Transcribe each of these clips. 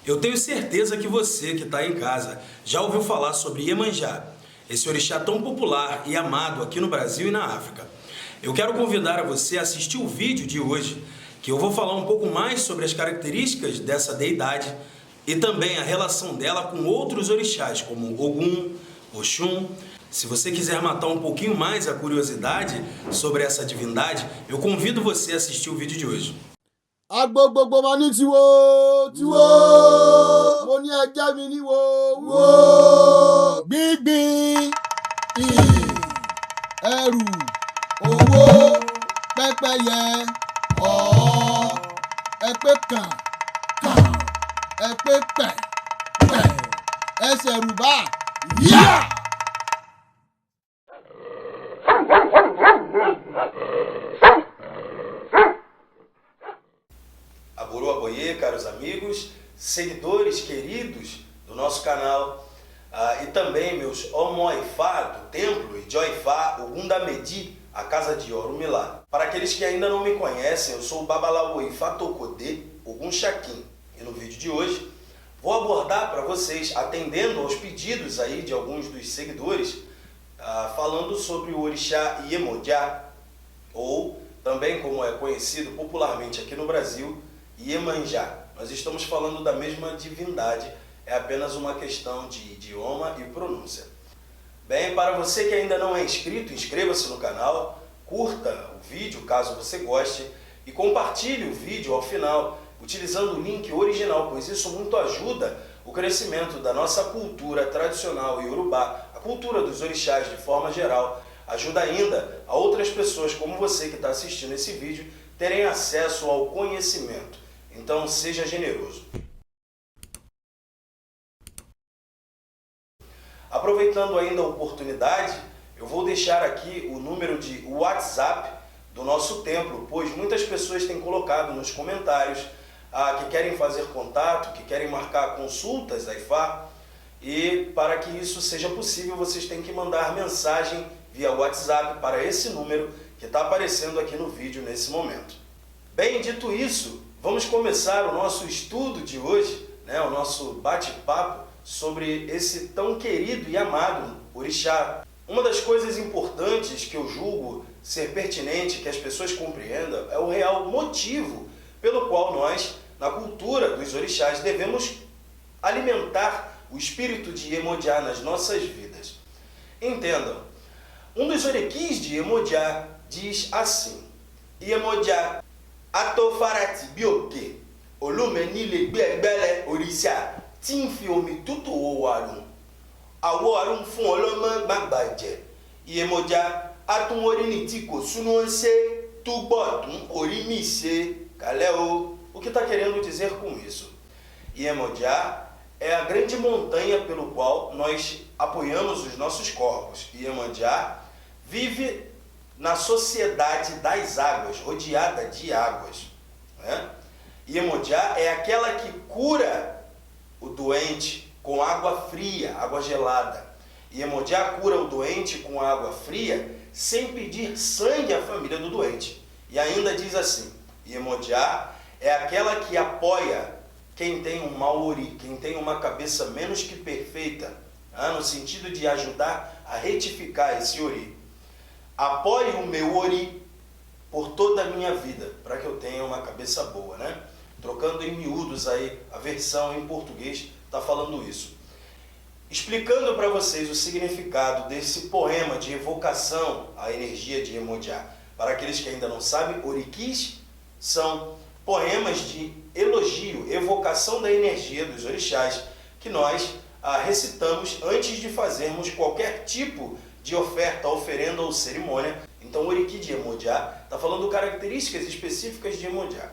Eu tenho certeza que você que está em casa já ouviu falar sobre Iemanjá, esse orixá tão popular e amado aqui no Brasil e na África. Eu quero convidar a você a assistir o vídeo de hoje, que eu vou falar um pouco mais sobre as características dessa deidade e também a relação dela com outros orixás, como Ogum, Oxum. Se você quiser matar um pouquinho mais a curiosidade sobre essa divindade, eu convido você a assistir o vídeo de hoje. Agbogbo ma ní tiwo tiwo mo ní ẹjẹ́ mi ní wo gbígbín ẹrù owó pẹ́pẹ́yẹ ẹpẹ́ kàn ẹpẹ́ pẹ̀ ẹsẹ̀ rúbà yá. Aborô Aboiê, caros amigos, seguidores queridos do nosso canal, e também meus Omoifá do templo e Joifá Ogundamedi, a casa de Orumilá. Para aqueles que ainda não me conhecem, eu sou o Babalawo Ifá Tokodê Ogum Shakin, e no vídeo de hoje vou abordar para vocês, atendendo aos pedidos aí de alguns dos seguidores, falando sobre o orixá Iemanjá, ou também como é conhecido popularmente aqui no Brasil, Iemanjá. Nós estamos falando da mesma divindade, é apenas uma questão de idioma e pronúncia. Bem, para você que ainda não é inscrito, inscreva-se no canal, curta o vídeo caso você goste e compartilhe o vídeo ao final, utilizando o link original, pois isso muito ajuda o crescimento da nossa cultura tradicional iorubá, a cultura dos orixás de forma geral, ajuda ainda a outras pessoas como você que está assistindo esse vídeo terem acesso ao conhecimento. Então, seja generoso. Aproveitando ainda a oportunidade, eu vou deixar aqui o número de WhatsApp do nosso templo, pois muitas pessoas têm colocado nos comentários que querem fazer contato, que querem marcar consultas da Ifá, e para que isso seja possível, vocês têm que mandar mensagem via WhatsApp para esse número que está aparecendo aqui no vídeo nesse momento. Bem, dito isso, vamos começar o nosso estudo de hoje, o nosso bate-papo sobre esse tão querido e amado orixá. Uma das coisas importantes que eu julgo ser pertinente que as pessoas compreendam é o real motivo pelo qual nós, na cultura dos orixás, devemos alimentar o espírito de Iemanjá nas nossas vidas. Entendam, um dos orequis de Iemanjá diz assim: Iemanjá atofarati bioke olumeni le gbẹgbẹrẹ òrìṣà tí ń fi omi tútù wo àrùn àwọ àrùn fún ọlọ́mọ gbàgbàjẹ Iemanjá atúnwórí ní tí kò súnú ń ṣe túbọ̀ tún orí mi ṣe kálẹ̀ o que está querendo dizer com isso? Iemanjá é a grande montanha pelo qual nós apoiamos os nossos corpos. Iemanjá vive na sociedade das águas, rodeada de águas. Iemanjá é aquela que cura o doente com água fria, água gelada. Iemanjá cura o doente com água fria sem pedir sangue à família do doente. E ainda diz assim: Iemanjá é aquela que apoia quem tem um mau ori, quem tem uma cabeça menos que perfeita, no sentido de ajudar a retificar esse ori. Apoie o meu ori por toda a minha vida, para que eu tenha uma cabeça boa, Trocando em miúdos aí, a versão em português está falando isso. Explicando para vocês o significado desse poema de evocação à energia de Iemanjá. Para aqueles que ainda não sabem, oriquis são poemas de elogio, evocação da energia dos orixás, que nós recitamos antes de fazermos qualquer tipo de oferta, oferenda ou cerimônia. Então o oriqui de Iemanjá está falando características específicas de Iemanjá.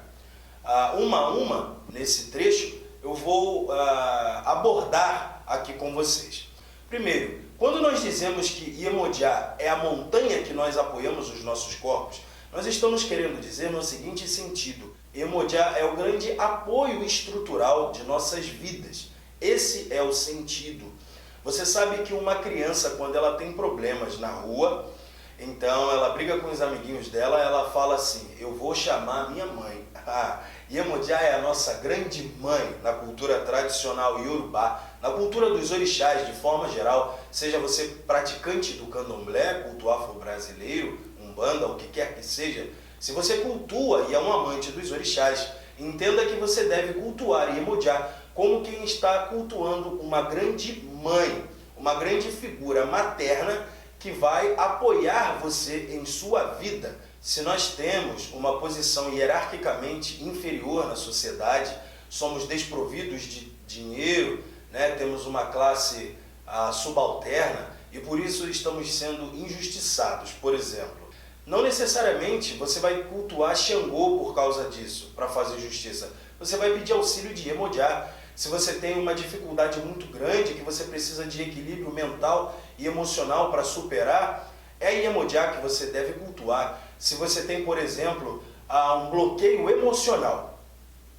Uma a uma, nesse trecho, eu vou abordar aqui com vocês. Primeiro, quando nós dizemos que Iemanjá é a montanha que nós apoiamos os nossos corpos, nós estamos querendo dizer no seguinte sentido: Iemanjá é o grande apoio estrutural de nossas vidas. Esse é o sentido. Você sabe que uma criança, quando ela tem problemas na rua, então ela briga com os amiguinhos dela, ela fala assim: eu vou chamar minha mãe. Iemoja é a nossa grande mãe na cultura tradicional iorubá, na cultura dos orixás de forma geral, seja você praticante do candomblé, culto afro-brasileiro, umbanda, o que quer que seja. Se você cultua e é um amante dos orixás, entenda que você deve cultuar Iemoja como quem está cultuando uma grande mãe, uma grande figura materna que vai apoiar você em sua vida. Se nós temos uma posição hierarquicamente inferior na sociedade, somos desprovidos de dinheiro, né? Temos uma classe subalterna e por isso estamos sendo injustiçados, por exemplo. Não necessariamente você vai cultuar Xangô por causa disso, para fazer justiça. Você vai pedir auxílio de Iemoja. Se você tem uma dificuldade muito grande, que você precisa de equilíbrio mental e emocional para superar, é Iemoja que você deve cultuar. Se você tem, por exemplo, um bloqueio emocional,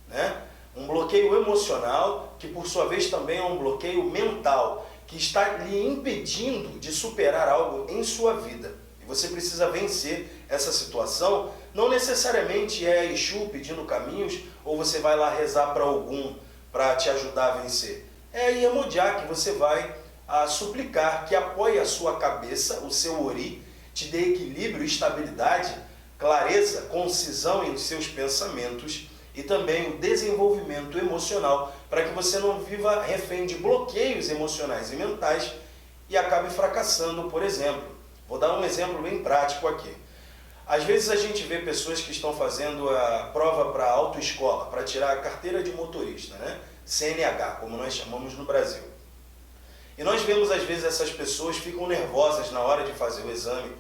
né? Um bloqueio emocional que, por sua vez, também é um bloqueio mental, que está lhe impedindo de superar algo em sua vida. E você precisa vencer essa situação. Não necessariamente é Exu pedindo caminhos, ou você vai lá rezar para algum para te ajudar a vencer. É Iemoja que você vai suplicar que apoie a sua cabeça, o seu ori, te dê equilíbrio, estabilidade, clareza, concisão em seus pensamentos e também o desenvolvimento emocional para que você não viva refém de bloqueios emocionais e mentais e acabe fracassando, por exemplo. Vou dar um exemplo bem prático aqui. Às vezes a gente vê pessoas que estão fazendo a prova para a autoescola, para tirar a carteira de motorista, né? CNH, como nós chamamos no Brasil. E nós vemos às vezes essas pessoas ficam nervosas na hora de fazer o exame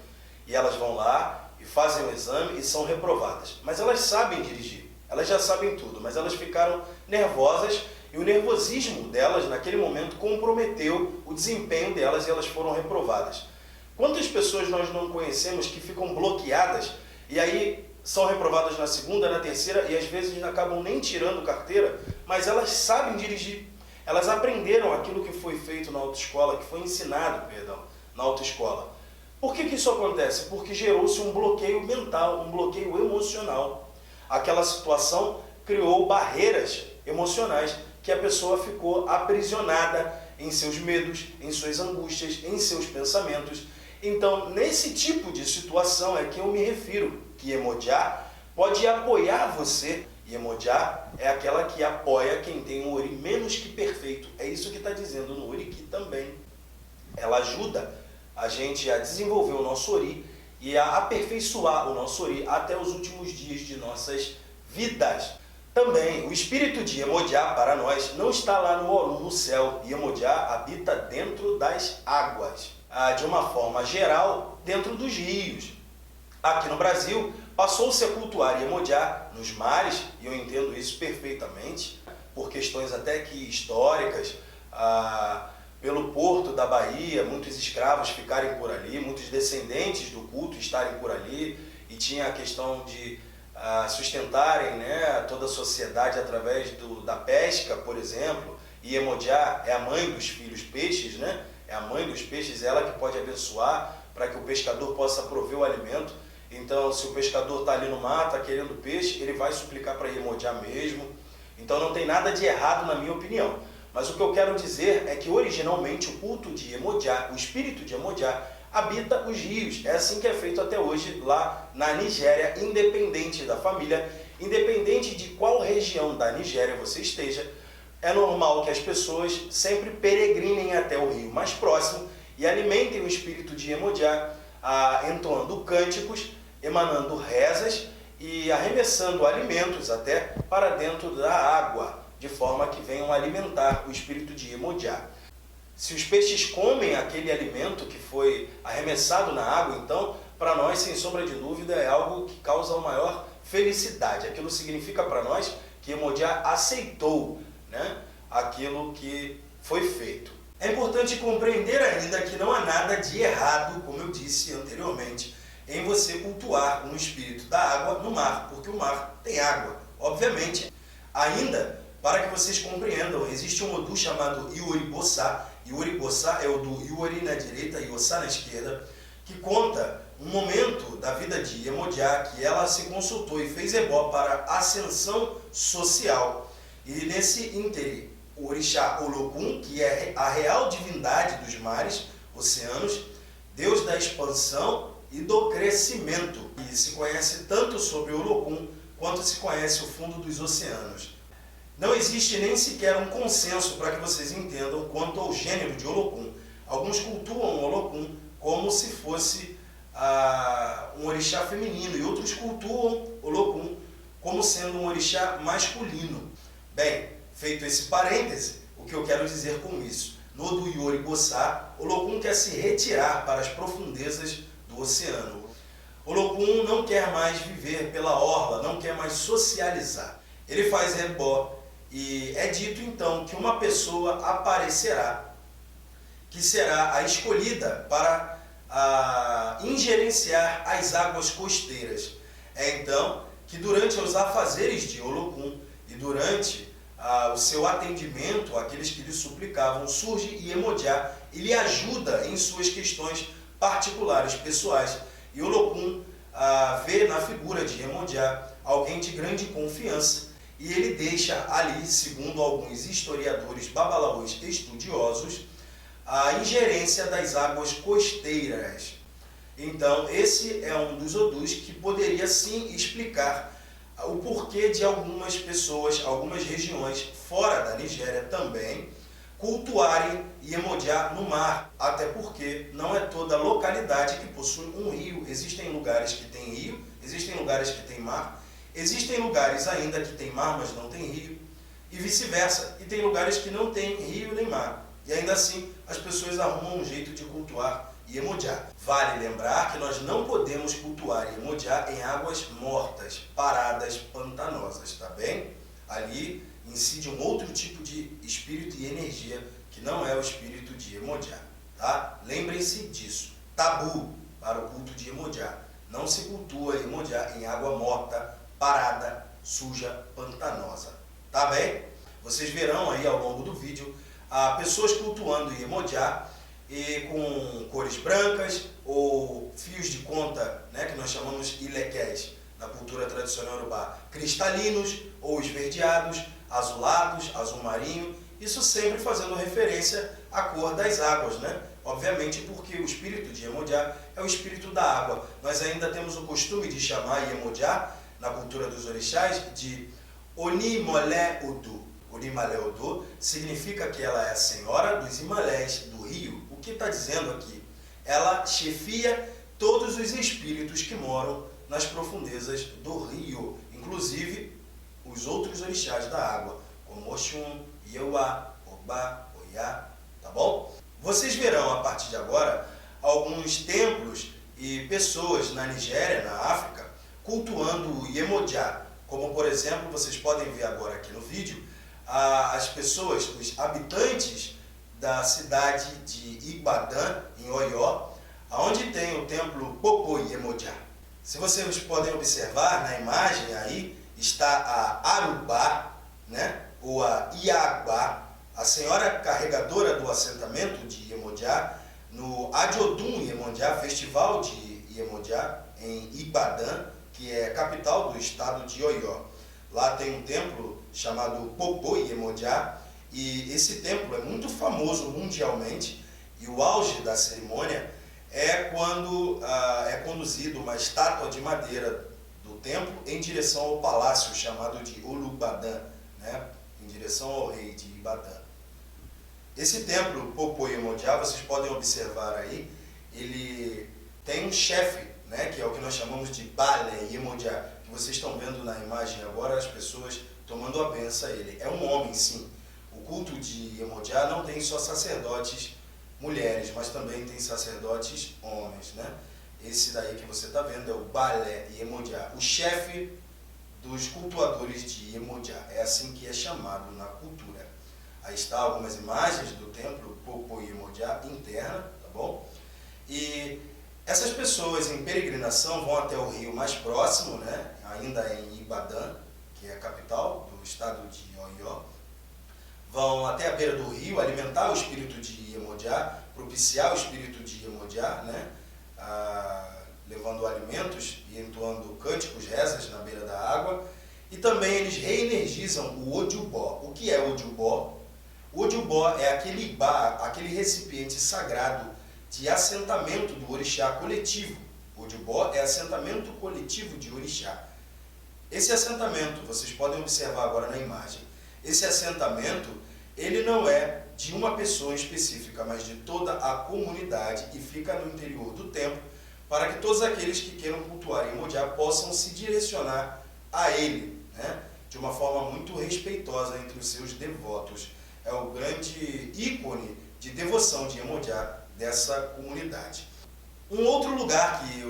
e elas vão lá e fazem o exame e são reprovadas. Mas elas sabem dirigir, elas já sabem tudo, mas elas ficaram nervosas e o nervosismo delas naquele momento comprometeu o desempenho delas e elas foram reprovadas. Quantas pessoas nós não conhecemos que ficam bloqueadas e aí são reprovadas na segunda, na terceira e às vezes acabam nem tirando carteira, mas elas sabem dirigir. Elas aprenderam aquilo que foi feito na autoescola, que foi ensinado, na autoescola. Por que isso acontece? Porque gerou-se um bloqueio mental, um bloqueio emocional. Aquela situação criou barreiras emocionais que a pessoa ficou aprisionada em seus medos, em suas angústias, em seus pensamentos. Então, nesse tipo de situação é que eu me refiro, que Iemoja pode apoiar você. Iemoja é aquela que apoia quem tem um ori menos que perfeito. É isso que está dizendo no Oriki também. Ela ajuda a gente a desenvolver o nosso ori e a aperfeiçoar o nosso ori até os últimos dias de nossas vidas. Também, o espírito de Iemoja para nós não está lá no Orum, no céu. Iemoja habita dentro das águas. De uma forma geral, dentro dos rios. Aqui no Brasil, passou-se a cultuar Iemoja nos mares, e eu entendo isso perfeitamente, por questões até que históricas, pelo porto da Bahia, muitos escravos ficarem por ali, muitos descendentes do culto estarem por ali, e tinha a questão de sustentarem, né, toda a sociedade através da pesca, por exemplo. E Iemoja é a mãe dos filhos peixes, né? É a mãe dos peixes, ela que pode abençoar para que o pescador possa prover o alimento. Então, se o pescador está ali no mar, está querendo peixe, ele vai suplicar para Iemoja mesmo. Então, não tem nada de errado na minha opinião. Mas o que eu quero dizer é que, originalmente, o culto de Iemoja, o espírito de Iemoja, habita os rios. É assim que é feito até hoje lá na Nigéria, independente da família, independente de qual região da Nigéria você esteja. É normal que as pessoas sempre peregrinem até o rio mais próximo e alimentem o espírito de Iemoja, entoando cânticos, emanando rezas e arremessando alimentos até para dentro da água, de forma que venham alimentar o espírito de Iemoja. Se os peixes comem aquele alimento que foi arremessado na água, então, para nós, sem sombra de dúvida, é algo que causa uma maior felicidade. Aquilo significa para nós que Iemoja aceitou, né, aquilo que foi feito. É importante compreender ainda que não há nada de errado, como eu disse anteriormente, em você cultuar um espírito da água no mar, porque o mar tem água. Obviamente, ainda, para que vocês compreendam, existe um Odu chamado Iori-Bossá. Iori-Bossá é o do Iori na direita e Ossá na esquerda, que conta um momento da vida de Iemoja que ela se consultou e fez ebó para ascensão social. E nesse ínterim, o orixá Olokun, que é a real divindade dos mares, oceanos, Deus da expansão e do crescimento. E se conhece tanto sobre Olokun quanto se conhece o fundo dos oceanos. Não existe nem sequer um consenso para que vocês entendam quanto ao gênero de Olokun. Alguns cultuam Olokun como se fosse um orixá feminino e outros cultuam Olokun como sendo um orixá masculino. Bem, feito esse parêntese, o que eu quero dizer com isso? No do Yoribosá, Olokun quer se retirar para as profundezas do oceano. Olokun não quer mais viver pela orla, não quer mais socializar. Ele faz ebó e é dito então que uma pessoa aparecerá, que será a escolhida para ingerenciar as águas costeiras. É então que durante os afazeres de Olokun e durante o seu atendimento àqueles que lhe suplicavam, surge Iemoja e lhe ajuda em suas questões particulares, pessoais. E Olokun vê na figura de Iemoja alguém de grande confiança e ele deixa ali, segundo alguns historiadores babalaôs estudiosos, a ingerência das águas costeiras. Então, esse é um dos odus que poderia sim explicar o porquê de algumas pessoas, algumas regiões fora da Nigéria também, cultuarem Iemoja no mar, até porque não é toda localidade que possui um rio. Existem lugares que têm rio, existem lugares que têm mar, existem lugares ainda que têm mar, mas não tem rio, e vice-versa, e tem lugares que não têm rio nem mar. E ainda assim, as pessoas arrumam um jeito de cultuar Iemoja. Vale lembrar que nós não podemos cultuar Iemoja em águas mortas, paradas, pantanosas, tá bem? Ali incide um outro tipo de espírito e energia que não é o espírito de Iemoja, tá? Lembrem-se disso. Tabu para o culto de Iemoja. Não se cultua Iemoja em água morta, parada, suja, pantanosa, tá bem? Vocês verão aí ao longo do vídeo pessoas cultuando Iemoja e com cores brancas ou fios de conta, né, que nós chamamos ilequés na cultura tradicional urubá, cristalinos ou esverdeados, azulados, azul marinho, isso sempre fazendo referência à cor das águas, né? Obviamente porque o espírito de Iemoja é o espírito da água. Nós ainda temos o costume de chamar Iemoja, na cultura dos orixás, de Onimolé Odu. Onimolé Odu significa que ela é a senhora dos Imalés do rio. O que está dizendo aqui? Ela chefia todos os espíritos que moram nas profundezas do rio, inclusive os outros orixás da água, como Oxum, Iewa, Obá, Oyá, tá bom? Vocês verão a partir de agora alguns templos e pessoas na Nigéria, na África, cultuando Iemoja, como por exemplo, vocês podem ver agora aqui no vídeo, as pessoas, os habitantes da cidade de Ibadan, em Oió, onde tem o templo Popo Iemoja. Se vocês podem observar na imagem aí, está a Arubá, né, ou a Iagba, a senhora carregadora do assentamento de Iemoja, no Ajodun Iemoja, festival de Iemoja, em Ibadan, que é a capital do estado de Oió. Lá tem um templo chamado Popo Iemoja, e esse templo é muito famoso mundialmente, e o auge da cerimônia é quando é conduzida uma estátua de madeira do templo em direção ao palácio chamado de Olubadan, né, em direção ao rei de Ibadan. Esse templo Popo Iemoja, vocês podem observar aí, ele tem um chefe, né, que é o que nós chamamos de Balé Iemoja, que vocês estão vendo na imagem agora, as pessoas tomando a benção a ele. É um homem, sim. O culto de Iemoja não tem só sacerdotes mulheres, mas também tem sacerdotes homens, né? Esse daí que você está vendo é o Balé Iemoja, o chefe dos cultuadores de Iemoja. É assim que é chamado na cultura. Aí está algumas imagens do templo Popo Iemoja interna, tá bom? E essas pessoas em peregrinação vão até o rio mais próximo, né? Ainda em Ibadan, que é a capital do estado de Oió. Vão até a beira do rio alimentar o espírito de Iemoja, propiciar o espírito de Iemoja, né? levando alimentos e entoando cânticos, rezas na beira da água. E também eles reenergizam o Ojubó. O que é o Ojubó? O Ojubó é aquele ibá, aquele recipiente sagrado de assentamento do orixá coletivo. O Ojubó é assentamento coletivo de orixá. Esse assentamento, vocês podem observar agora na imagem, esse assentamento, ele não é de uma pessoa específica, mas de toda a comunidade e fica no interior do templo, para que todos aqueles que queiram cultuar Iemoja possam se direcionar a ele, né? De uma forma muito respeitosa entre os seus devotos. É o grande ícone de devoção de Iemoja dessa comunidade. Um outro lugar que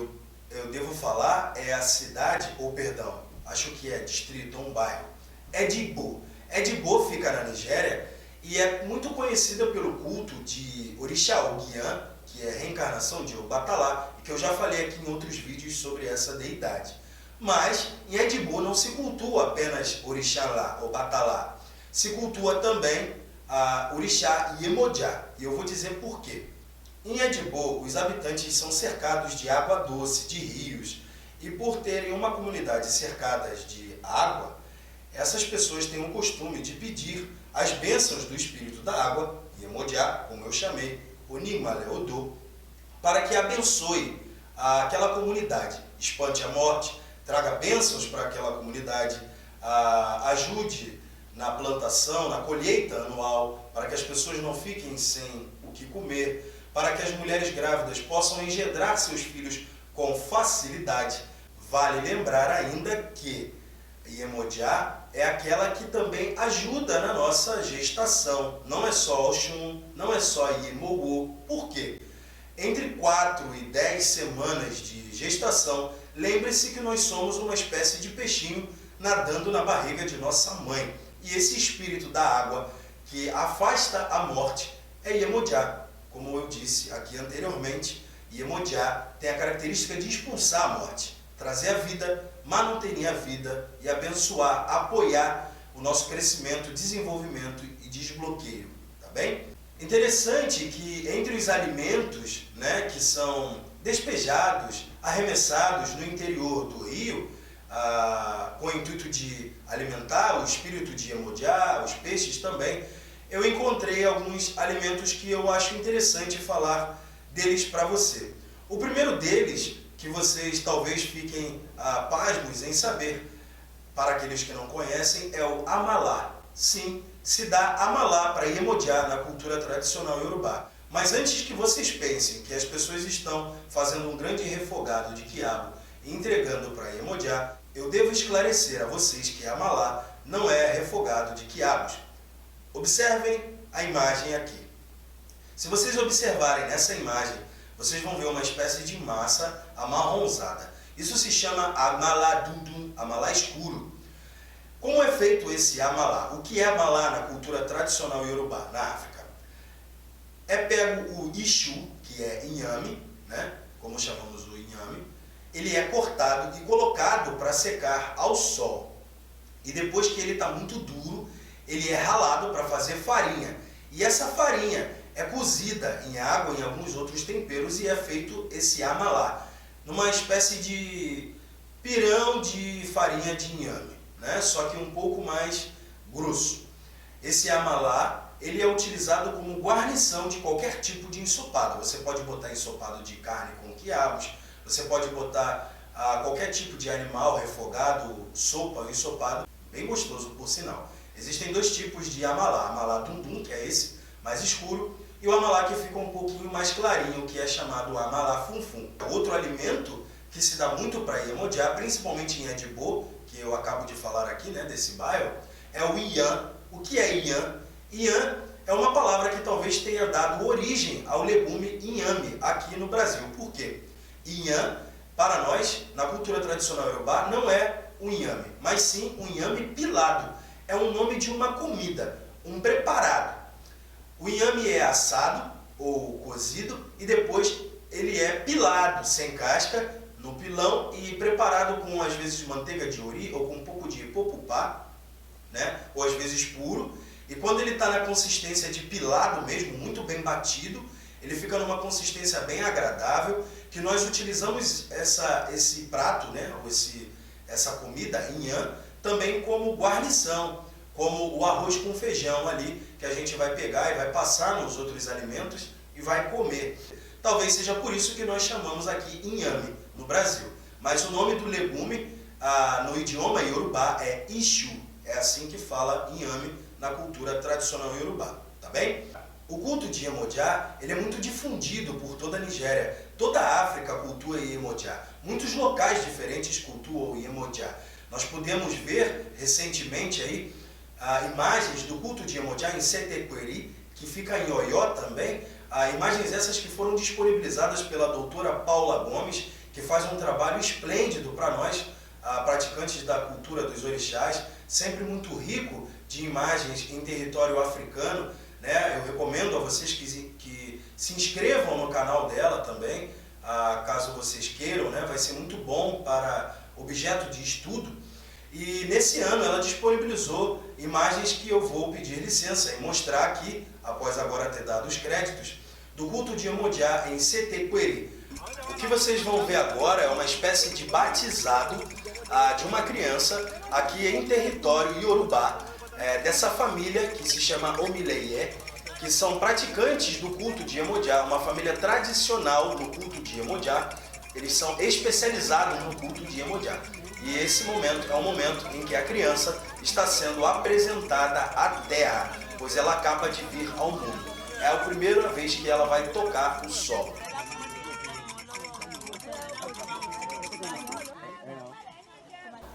eu devo falar é a cidade, ou perdão, acho que é distrito ou um bairro, Edigbo. Edigbo fica na Nigéria e é muito conhecida pelo culto de Orixá Ogian, que é a reencarnação de Obatalá, e que eu já falei aqui em outros vídeos sobre essa deidade. Mas em Edigbo não se cultua apenas Orixá Obatalá, se cultua também a Orixá Iemoja, e eu vou dizer por quê. Em Edigbo, os habitantes são cercados de água doce, de rios, e por terem uma comunidade cercadas de água, essas pessoas têm o costume de pedir as bênçãos do espírito da água, Iemoja, como eu chamei, Onimaleodô, para que abençoe aquela comunidade, espante a morte, traga bênçãos para aquela comunidade, ajude na plantação, na colheita anual, para que as pessoas não fiquem sem o que comer, para que as mulheres grávidas possam engendrar seus filhos com facilidade. Vale lembrar ainda que Iemoja é aquela que também ajuda na nossa gestação. Não é só Oxum, não é só Iemogo. Por quê? Entre 4 e 10 semanas de gestação, lembre-se que nós somos uma espécie de peixinho nadando na barriga de nossa mãe. E esse espírito da água que afasta a morte é Iemoja. Como eu disse aqui anteriormente, Iemoja tem a característica de expulsar a morte, trazer a vida, manuter a vida e abençoar, apoiar o nosso crescimento, desenvolvimento e desbloqueio, tá bem? Interessante que entre os alimentos, né, que são despejados, arremessados no interior do rio, com o intuito de alimentar o espírito de Iemoja, os peixes também, eu encontrei alguns alimentos que eu acho interessante falar deles para você. O primeiro deles, que vocês talvez fiquem pasmos em saber, para aqueles que não conhecem, é o amalá. Sim, se dá amalá para Iemoja na cultura tradicional iorubá. Mas antes que vocês pensem que as pessoas estão fazendo um grande refogado de quiabo e entregando para Iemoja, eu devo esclarecer a vocês que amalá não é refogado de quiabos. Observem a imagem aqui. Se vocês observarem nessa imagem, vocês vão ver uma espécie de massa amarronzada. Isso se chama amalá dundum, amalá escuro. Como é feito esse amalá? O que é amalá na cultura tradicional iorubá, na África? É pego o ishu, que é inhame, né? Como chamamos o inhame, ele é cortado e colocado para secar ao sol. E depois que ele está muito duro, ele é ralado para fazer farinha. E essa farinha é cozida em água e em alguns outros temperos e é feito esse amalá, numa espécie de pirão de farinha de inhame, né? Só que um pouco mais grosso. Esse amalá, ele é utilizado como guarnição de qualquer tipo de ensopado. Você pode botar ensopado de carne com quiabos, você pode botar qualquer tipo de animal refogado, sopa, ensopado, bem gostoso por sinal. Existem dois tipos de amalá, amalá dundum, que é esse mais escuro, e o amalá que fica um pouquinho mais clarinho, que é chamado amalá funfun. Outro alimento que se dá muito para Iemoja, principalmente em Edigbo, que eu acabo de falar aqui, né, desse bairro, é o ian. O que é ian? Ian é uma palavra que talvez tenha dado origem ao legume inhame aqui no Brasil. Por quê? Inhame, para nós, na cultura tradicional iorubá, não é um inhame, mas sim um inhame pilado. É um nome de uma comida, um preparado. O inhame é assado ou cozido e depois ele é pilado sem casca no pilão e preparado com às vezes manteiga de ori ou com um pouco de popupá, né? Ou às vezes puro. E quando ele está na consistência de pilado mesmo, muito bem batido, ele fica numa consistência bem agradável, que nós utilizamos esse prato, né, ou essa comida, inhame, também como guarnição, como o arroz com feijão ali, que a gente vai pegar e vai passar nos outros alimentos e vai comer. Talvez seja por isso que nós chamamos aqui inhame no Brasil. Mas o nome do legume no idioma iorubá é ishu. É assim que fala inhame na cultura tradicional iorubá, tá bem? O culto de Iemoja, ele é muito difundido por toda a Nigéria. Toda a África cultua Iemoja. Muitos locais diferentes cultuam Iemoja. Nós podemos ver recentemente aí imagens do culto de Iemoja em Setequeri, que fica em Oió também. Imagens essas que foram disponibilizadas pela doutora Paula Gomes, que faz um trabalho esplêndido para nós, praticantes da cultura dos orixás, sempre muito rico de imagens em território africano, né? Eu recomendo a vocês que se inscrevam no canal dela também, caso vocês queiram, né? Vai ser muito bom para objeto de estudo. E nesse ano ela disponibilizou imagens que eu vou pedir licença e mostrar aqui, após agora ter dado os créditos, do culto de Iemoja em Setequeri. O que vocês vão ver agora é uma espécie de batizado de uma criança aqui em território iorubá, dessa família que se chama Omileye, que são praticantes do culto de Iemoja, uma família tradicional do culto de Iemoja. Eles são especializados no culto de Iemoja. E esse momento é o momento em que a criança está sendo apresentada à terra, pois ela acaba de vir ao mundo. É a primeira vez que ela vai tocar o solo.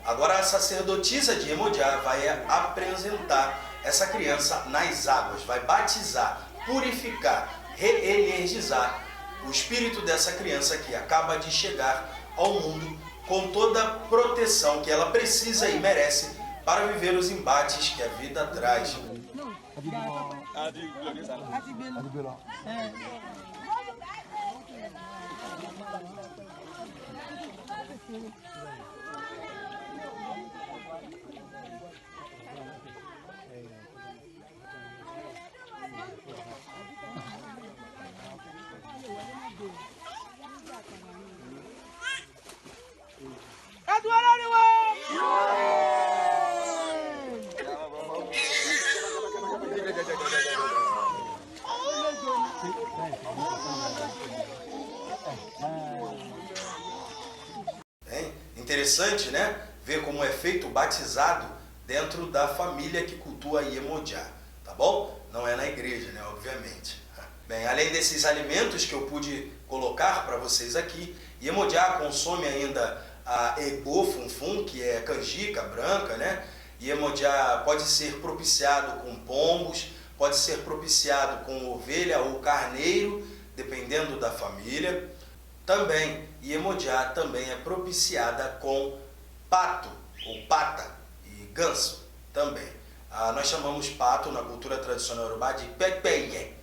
Agora a sacerdotisa de Iemoja vai apresentar essa criança nas águas, vai batizar, purificar, reenergizar o espírito dessa criança que acaba de chegar ao mundo com toda a proteção que ela precisa e merece para viver os embates que a vida traz. Interessante, né? Ver como é feito o batizado dentro da família que cultua Iemoja, tá bom? Não é na igreja, né? Obviamente. Bem, além desses alimentos que eu pude colocar para vocês aqui, Iemoja consome ainda a ego funfun, que é canjica branca, né? Iemoja pode ser propiciado com pombos, pode ser propiciado com ovelha ou carneiro, dependendo da família. Também, Iemoja também é propiciada com pato ou pata e ganso também. Nós chamamos pato na cultura tradicional iorubá de pepeye.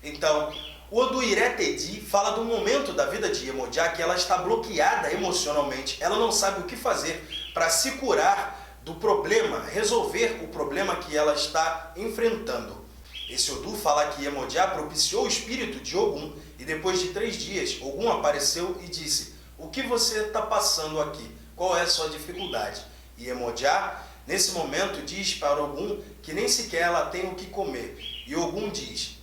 Então, o Odu Iretedi fala do momento da vida de Iemoja que ela está bloqueada emocionalmente. Ela não sabe o que fazer para se curar do problema, resolver o problema que ela está enfrentando. Esse Odu fala que Iemoja propiciou o espírito de Ogum e depois de 3 dias, Ogum apareceu e disse: "O que você está passando aqui? Qual é a sua dificuldade?" E Iemoja, nesse momento, diz para Ogum que nem sequer ela tem o que comer. E Ogum diz: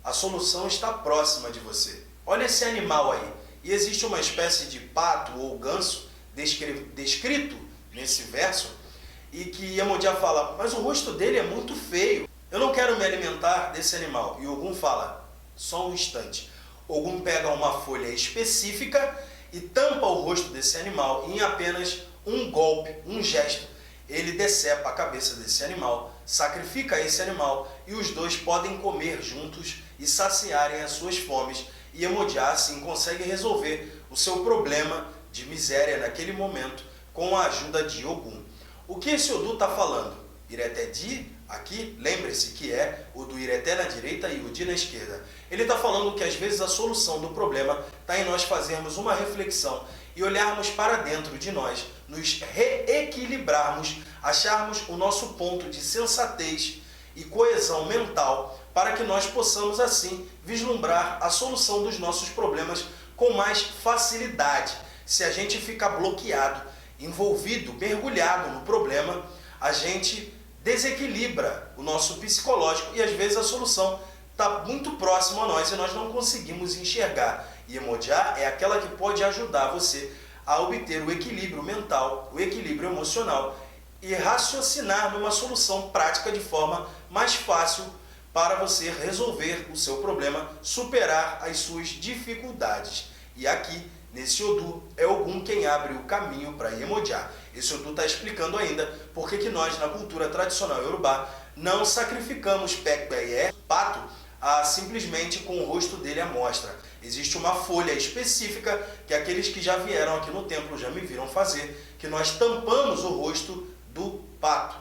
"A solução está próxima de você. Olha esse animal aí." E existe uma espécie de pato ou ganso descrito nesse verso, e que Iemoja fala: "Mas o rosto dele é muito feio. Eu não quero me alimentar desse animal." E Ogum fala: "Só um instante." Ogum pega uma folha específica e tampa o rosto desse animal, e em apenas um golpe, um gesto, ele decepa a cabeça desse animal, sacrifica esse animal, e os dois podem comer juntos e saciarem as suas fomes. E Iemoja assim consegue resolver o seu problema de miséria naquele momento com a ajuda de Ogum. O que esse Odu está falando? Iretedi, aqui, lembre-se que é o do Ireté na direita e o Di na esquerda. Ele está falando que às vezes a solução do problema está em nós fazermos uma reflexão e olharmos para dentro de nós, nos reequilibrarmos, acharmos o nosso ponto de sensatez e coesão mental para que nós possamos assim vislumbrar a solução dos nossos problemas com mais facilidade. Se a gente ficar bloqueado, envolvido, mergulhado no problema, a gente desequilibra o nosso psicológico e às vezes a solução está muito próxima a nós e nós não conseguimos enxergar. Iemoja é aquela que pode ajudar você a obter o equilíbrio mental, o equilíbrio emocional e raciocinar numa solução prática de forma mais fácil para você resolver o seu problema, superar as suas dificuldades. E aqui, nesse Odu, é Ogum quem abre o caminho para Iemoja. Esse Odu está explicando ainda por que nós, na cultura tradicional iorubá, não sacrificamos Pekpeye, pato, simplesmente com o rosto dele à mostra. Existe uma folha específica que aqueles que já vieram aqui no templo já me viram fazer, que nós tampamos o rosto do pato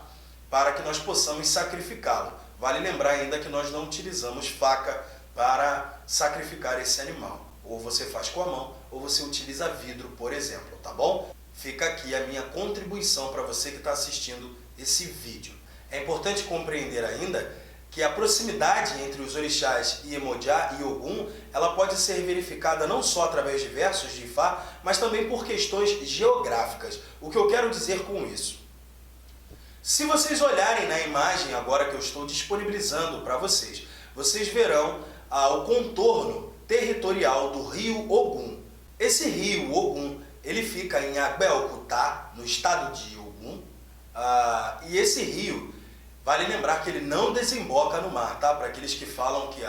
para que nós possamos sacrificá-lo. Vale lembrar ainda que nós não utilizamos faca para sacrificar esse animal. Ou você faz com a mão, ou você utiliza vidro, por exemplo, tá bom? Fica aqui a minha contribuição para você que está assistindo esse vídeo. É importante compreender ainda que a proximidade entre os orixás Iemoja e Ogum, ela pode ser verificada não só através de versos de Ifá, mas também por questões geográficas. O que eu quero dizer com isso? Se vocês olharem na imagem agora que eu estou disponibilizando para vocês, vocês verão o contorno territorial do rio Ogum. Esse rio Ogum, ele fica em Abeokuta, no estado de Ogum, e esse rio, vale lembrar que ele não desemboca no mar, tá? Para aqueles que falam que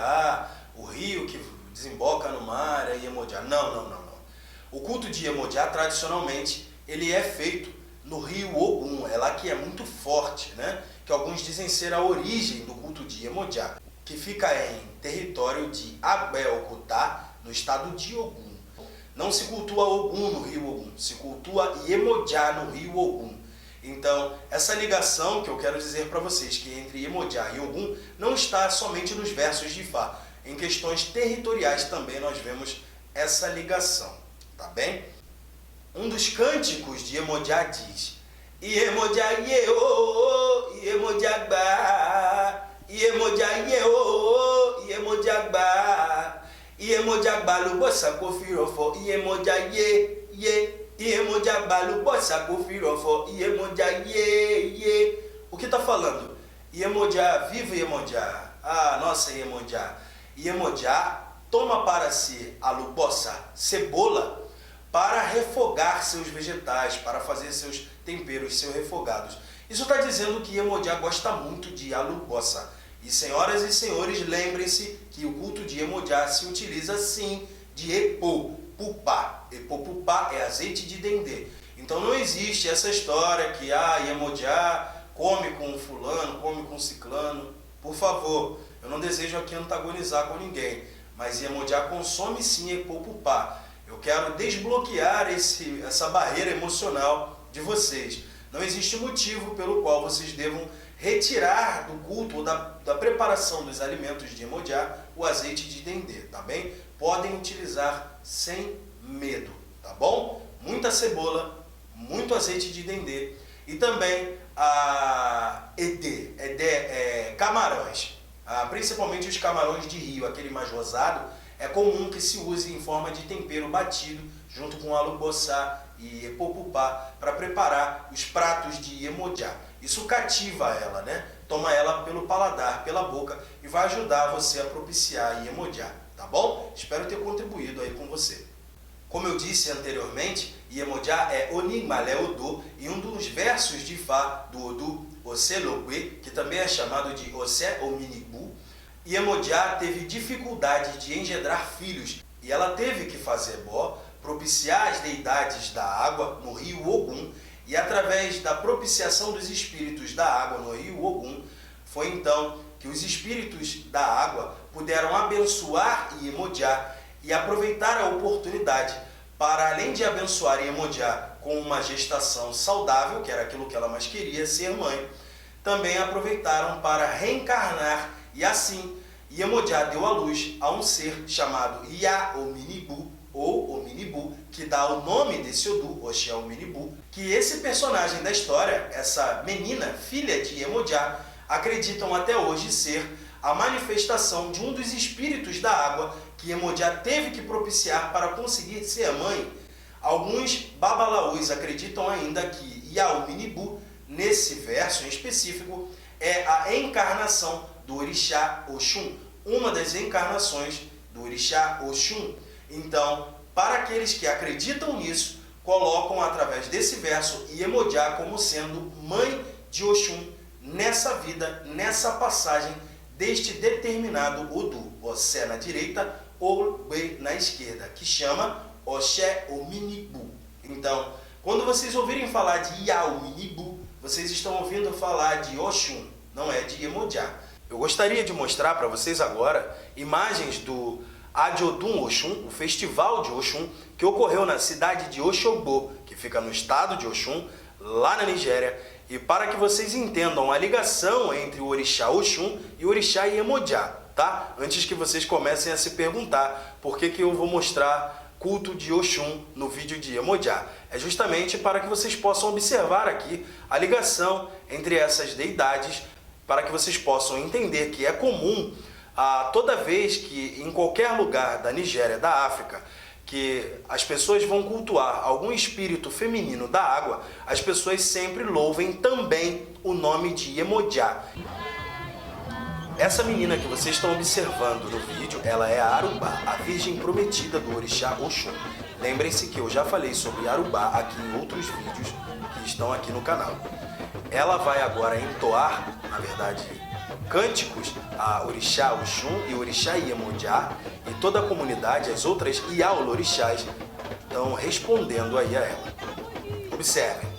o rio que desemboca no mar é Iemoja. Não. O culto de Iemoja, tradicionalmente, ele é feito no rio Ogum. É lá que é muito forte, né? Que alguns dizem ser a origem do culto de Iemoja, que fica em território de Abeokuta, no estado de Ogum. Não se cultua Ogum no rio Ogum, se cultua Iemoja no rio Ogum. Então, essa ligação que eu quero dizer para vocês, que entre Iemoja e Ogum, não está somente nos versos de Ifá. Em questões territoriais também nós vemos essa ligação, tá bem? Um dos cânticos de Iemoja diz: Iemoja Yeo, Iemoja Gba, Iemoja Yeo, Iemoja Gba, Iemoja Gba Lubosa Kofirofo, Iemoja Ye. Iemoja balu bossa kofirofo, Iemoja ye. O que está falando? Iemoja, viva Iemoja. Nossa Iemoja. Iemoja toma para si a lubosa, cebola, para refogar seus vegetais, para fazer seus temperos, seus refogados. Isso está dizendo que Iemoja gosta muito de alubosa. E senhoras e senhores, lembrem-se que o culto de Iemoja se utiliza sim de epopupá. Epopupá é azeite de dendê. Então não existe essa história que Iemoja come com fulano, come com ciclano. Por favor, eu não desejo aqui antagonizar com ninguém, mas Iemoja consome sim epopupá. Eu quero desbloquear essa barreira emocional de vocês. Não existe motivo pelo qual vocês devam retirar do culto ou da preparação dos alimentos de Iemoja o azeite de dendê, tá bem? Podem utilizar sem medo, tá bom? Muita cebola, muito azeite de dendê e também camarões, principalmente os camarões de rio, aquele mais rosado, é comum que se use em forma de tempero batido junto com alubossá e epopupá para preparar os pratos de Iemoja. Isso cativa ela, né? Toma ela pelo paladar, pela boca e vai ajudar você a propiciar Iemoja, tá bom? Espero ter contribuído aí com você. Como eu disse anteriormente, Iemoja é Onimale Odu e um dos versos de Ifá do Odu, Oselokwe, que também é chamado de Ose Ominibu, Iemoja teve dificuldade de engendrar filhos e ela teve que fazer bó, propiciar as deidades da água no rio Ogum e através da propiciação dos espíritos da água no rio Ogum, foi então que os espíritos da água puderam abençoar Iemoja e aproveitar a oportunidade para, além de abençoar Iemoja com uma gestação saudável, que era aquilo que ela mais queria, ser mãe, também aproveitaram para reencarnar e assim Iemoja deu à luz a um ser chamado Ia-Ominibu, ou Ominibu, que dá o nome desse Odu, Oxé Ominibu, que esse personagem da história, essa menina, filha de Iemoja, acreditam até hoje ser a manifestação de um dos espíritos da água que Iemoja teve que propiciar para conseguir ser a mãe. Alguns babalaús acreditam ainda que Yauminibu, nesse verso em específico, é a encarnação do orixá Oxum, uma das encarnações do orixá Oxum. Então, para aqueles que acreditam nisso, colocam através desse verso Iemoja como sendo mãe de Oxum nessa vida, nessa passagem deste determinado Odu, Oxé na direita, Ogbe na esquerda, que chama Oxé Ominibu. Então, quando vocês ouvirem falar de Yauminibu, vocês estão ouvindo falar de Oxum, não é de Iemoja. Eu gostaria de mostrar para vocês agora imagens do Ajodun Oxum, o festival de Oxum, que ocorreu na cidade de Oxogbo, que fica no estado de Oxum, lá na Nigéria, e para que vocês entendam a ligação entre o orixá Oxum e o orixá Iemoja, tá? Antes que vocês comecem a se perguntar por que eu vou mostrar culto de Oxum no vídeo de Iemoja. É justamente para que vocês possam observar aqui a ligação entre essas deidades, para que vocês possam entender que é comum toda vez que em qualquer lugar da Nigéria, da África, que as pessoas vão cultuar algum espírito feminino da água, as pessoas sempre louvem também o nome de Iemoja. Essa menina que vocês estão observando no vídeo, ela é a Arubá, a virgem prometida do orixá Oxum. Lembrem-se que eu já falei sobre Arubá aqui em outros vídeos que estão aqui no canal. Ela vai agora entoar, na verdade, cânticos a orixá Oxum e orixá Iemoja, e toda a comunidade, as outras Iaolorixás, estão respondendo aí a ela. Observem.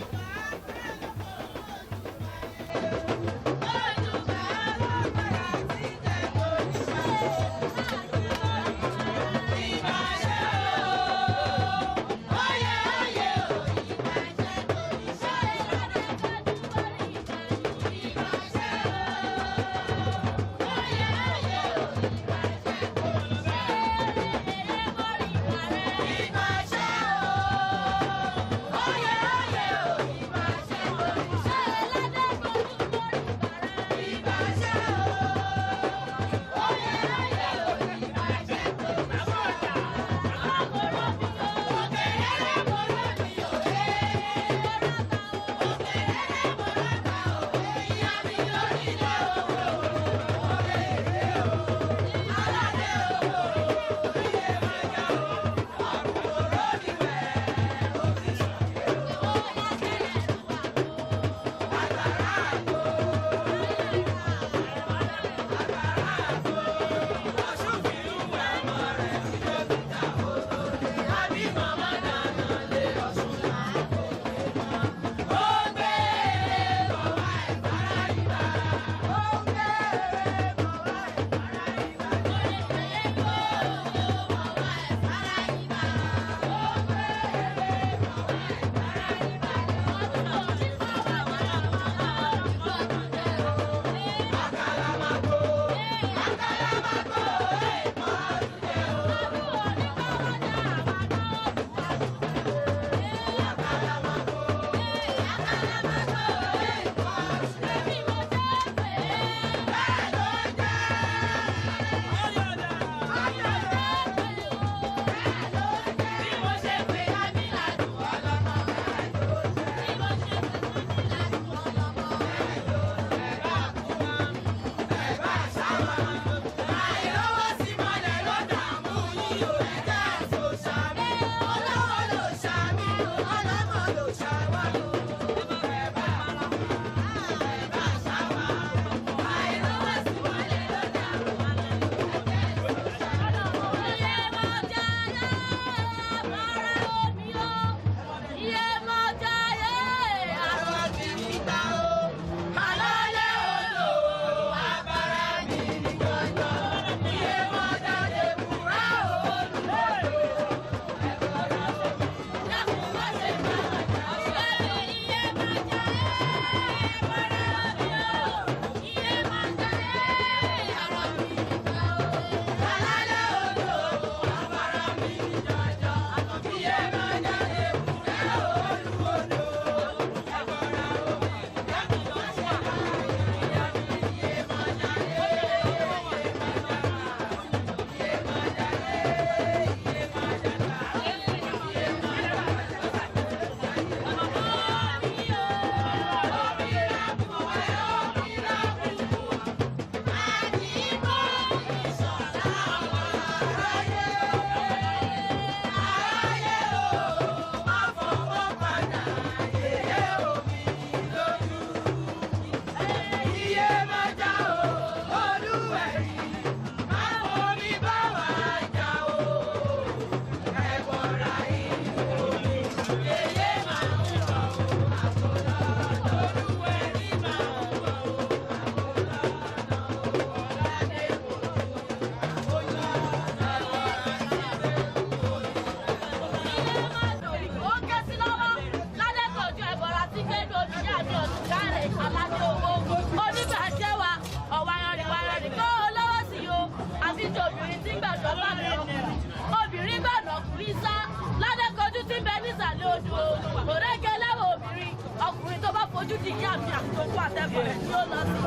ti yá mi àtòkù àtẹ̀kọ̀rẹ̀ tí ó lọ sí.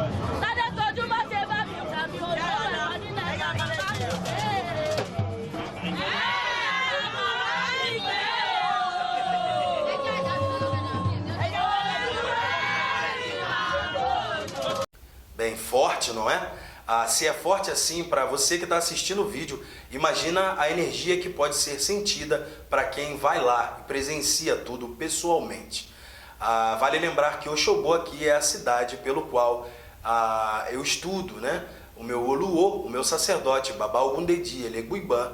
Tádé tójú bá ṣe bá mi ìjà mi ò lọ́wọ́ ẹ̀rọ nílẹ̀ ìyá mi bá mi Bem forte, não é? Se é forte assim, para você que está assistindo o vídeo, imagina a energia que pode ser sentida para quem vai lá e presencia tudo pessoalmente. Vale lembrar que Oxobô aqui é a cidade pelo qual eu estudo, né? O meu Oluô, o meu sacerdote, Babá Ogundedi Eleguibã,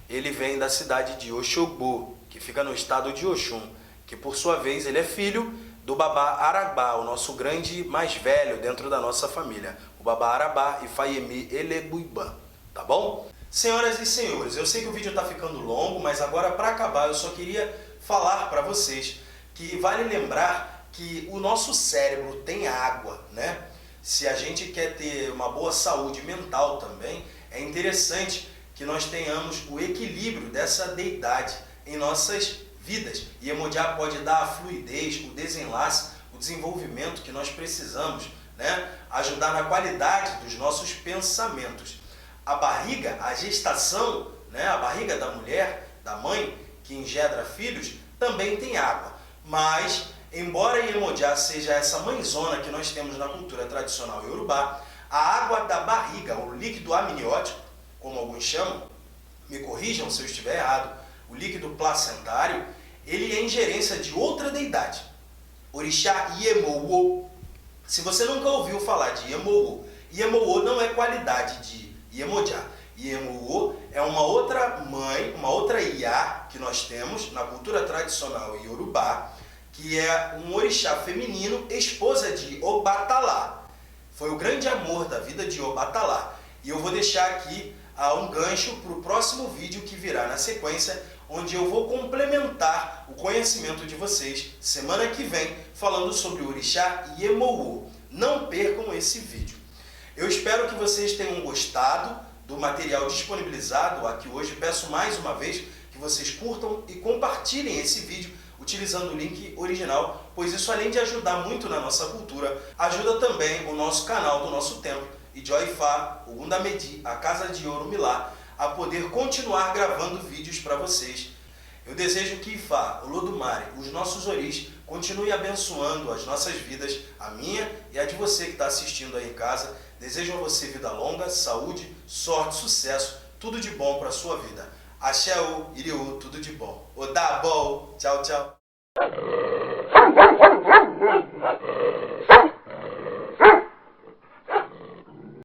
ele vem da cidade de Oxobô, que fica no estado de Oxum, que por sua vez ele é filho do Babá Arabá, o nosso grande mais velho dentro da nossa família, o Babá Arabá e Fayemi Eleguibã, tá bom? Senhoras e senhores, eu sei que o vídeo está ficando longo, mas agora para acabar eu só queria falar para vocês que vale lembrar que o nosso cérebro tem água, né? Se a gente quer ter uma boa saúde mental também, é interessante que nós tenhamos o equilíbrio dessa deidade em nossas vidas. E Iemoja pode dar a fluidez, o desenlace, o desenvolvimento que nós precisamos, né? Ajudar na qualidade dos nossos pensamentos. A barriga, a gestação, né? A barriga da mulher, da mãe que engendra filhos, também tem água. Mas, embora Iemoja seja essa mãezona que nós temos na cultura tradicional iorubá, a água da barriga, o líquido amniótico, como alguns chamam, me corrijam se eu estiver errado, o líquido placentário, ele é ingerência de outra deidade, Orixá Iemowo. Se você nunca ouviu falar de Iemowo, Iemowo não é qualidade de Iemoja. Iemowo é uma outra mãe, uma outra Iá que nós temos na cultura tradicional iorubá, que é um orixá feminino, esposa de Obatalá. Foi o grande amor da vida de Obatalá. E eu vou deixar aqui um gancho para o próximo vídeo que virá na sequência, onde eu vou complementar o conhecimento de vocês semana que vem, falando sobre o orixá Iemowo. Não percam esse vídeo. Eu espero que vocês tenham gostado do material disponibilizado aqui hoje. Peço mais uma vez que vocês curtam e compartilhem esse vídeo utilizando o link original, pois isso, além de ajudar muito na nossa cultura, ajuda também o nosso canal do nosso templo, Ijoifá, Ogundamedi, a Casa de Ouro Milá, a poder continuar gravando vídeos para vocês. Eu desejo que Ifá, Olodumare, os nossos oris, continue abençoando as nossas vidas, a minha e a de você que está assistindo aí em casa. Desejo a você vida longa, saúde, sorte, sucesso, tudo de bom para a sua vida. Axéu, Iriú, tudo de bom. Odabol, tchau, tchau.